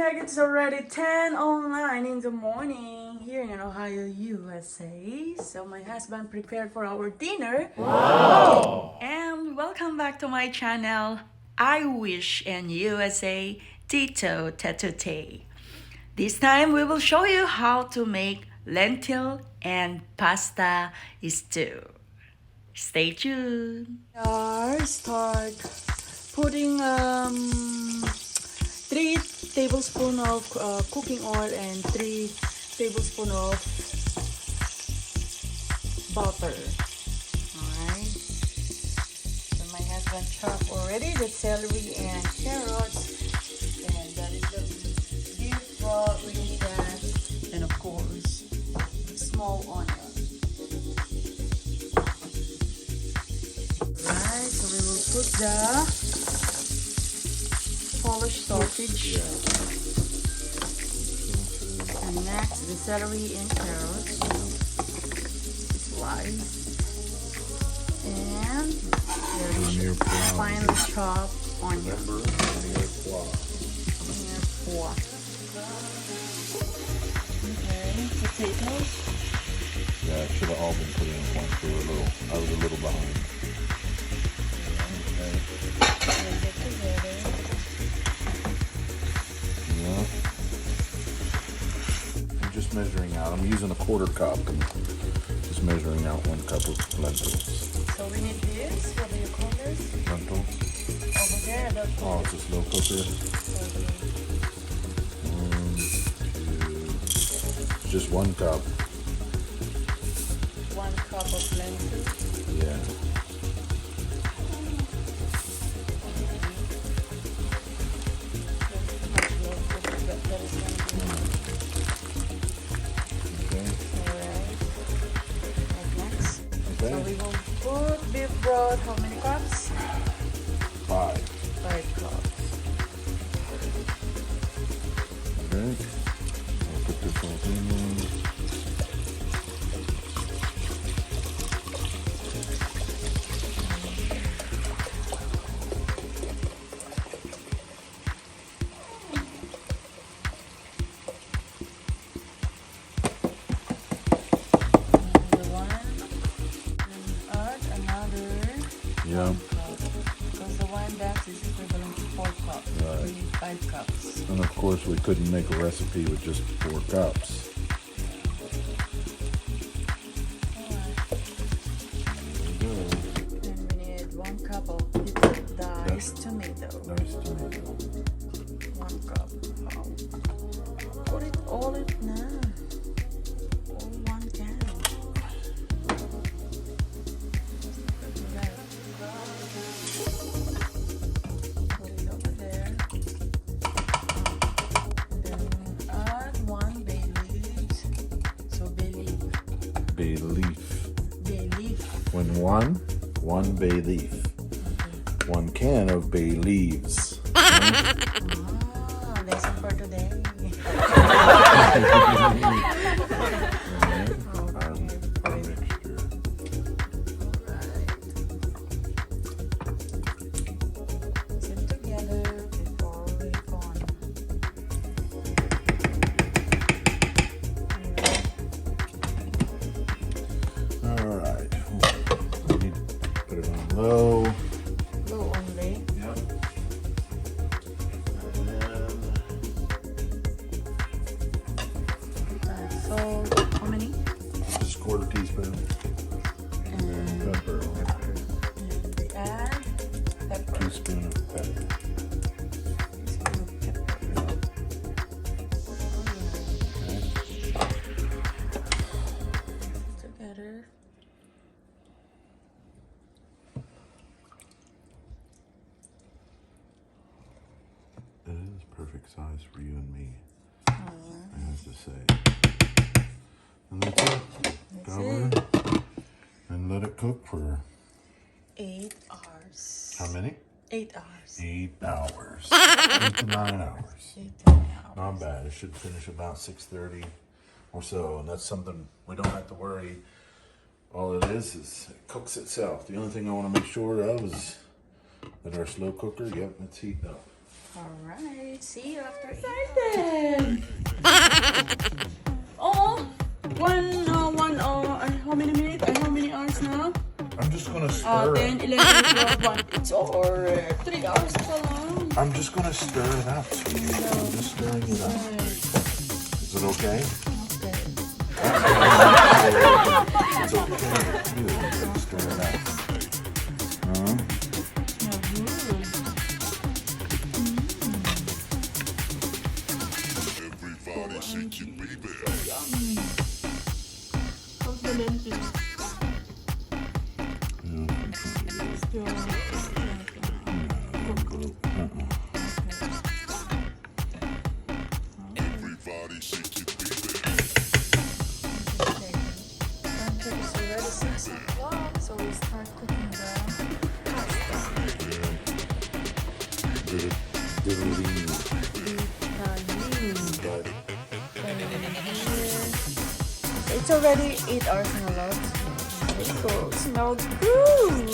check, it's already 10:09 in the morning here in Ohio, USA. So my husband prepared for our dinner. Wow! And welcome back to my channel, I Wish in USA Tito Tatute. This time we will show you how to make lentil and pasta stew. Stay tuned. Start putting 3 tablespoons of cooking oil and 3 tablespoons of butter. Alright. So my husband chopped already the celery and carrots. And that is the beef raw with that. And of course, small onion. Alright, so we will put the polished sausage, and next the celery and carrots, slice, and the finely chopped onion. Okay, potatoes. Yeah, it should have all been put in at once. I was a little behind. Okay. I'm just measuring out. I'm using a 1/4 cup and just measuring out 1 cup of lentils. So we need this. What do you call this? Lentil. Over there. That's Oh, it's a slow cooker. Just 1 cup. 1 cup of lentil. Yeah. So we will put beef broth. How many cups? 5. 5 cups. Okay. I'll put this whole thing in. Yeah. Because the one that is equivalent to 4 cups. Right. We need 5 cups. And of course we couldn't make a recipe with just 4 cups. There we go. And we need 1 cup of diced tomato. Diced tomato. 1 cup. Oh. Put it all in now. All 1 can. Bay leaf. Bay leaf. When one bay leaf. 1 can of bay leaves. Ah, lesson for today. Low. Low only. Yep. So, how many? Just 1/4 teaspoon. And Pepper. And we add pepper. Teaspoon of pepper. Teaspoon of pepper. Okay. Together. It is perfect size for you and me. I have to say. And that's it. Cover it and let it cook for 8 hours. how many? 8 hours. 8 hours. 8 to 9 hours. 8 to 9 hours. Not bad. It should finish about 6:30 or so, and that's something we don't have to worry. All it is it cooks itself. The only thing I want to make sure of is that our slow cooker, yep, it's heating up. Alright, see you after eating. Oh, how many minutes? How many hours now? I'm just gonna stir 10, 11, 12, 1. It's over 3 hours pa lang. I'm just gonna stir it up. I'm just stirring it up. Is it okay? Okay. It's okay. Good. Just stir it up. Huh? Everybody shake your baby. How's the lentil? Everybody shake your baby. It's already 6 o'clock, so we start cooking the It's already 8 hours in a lot. It smells good.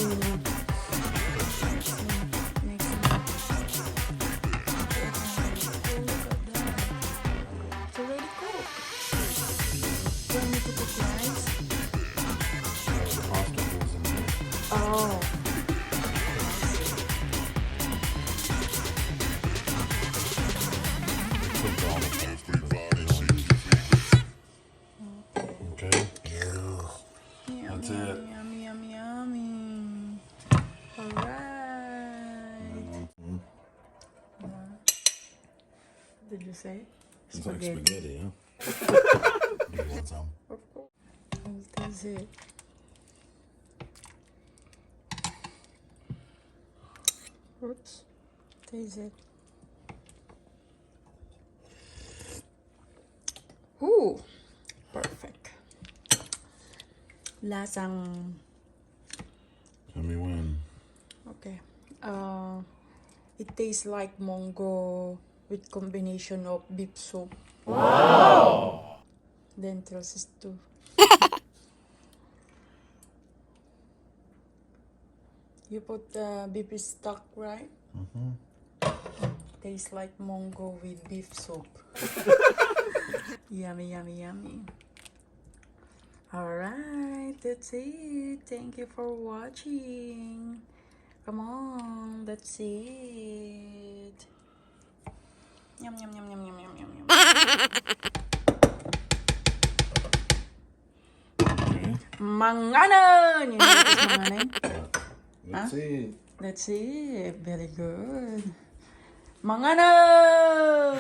It's already cooked. Do I need to put rice? Oh. Okay. That's it. Yummy, yummy, yummy. Alright. Did you say? It's like spaghetti, huh? Do you want some? Of course. I'll taste it. Oops. Taste it. Ooh. Perfect. Lasang. Tell me when. Okay. It tastes like mongo with combination of beef soup. Wow! Lentils is too. You put beef stock, right? Tastes like mongo with beef soup. Yummy, yummy, yummy. Alright, that's it. Thank you for watching. Come on, that's it. Yum, yum, yum, yum, yum, yum, yum, yum. Okay. Manganon! You know what is manganon? Let's see. That's it. Very good. Manganon!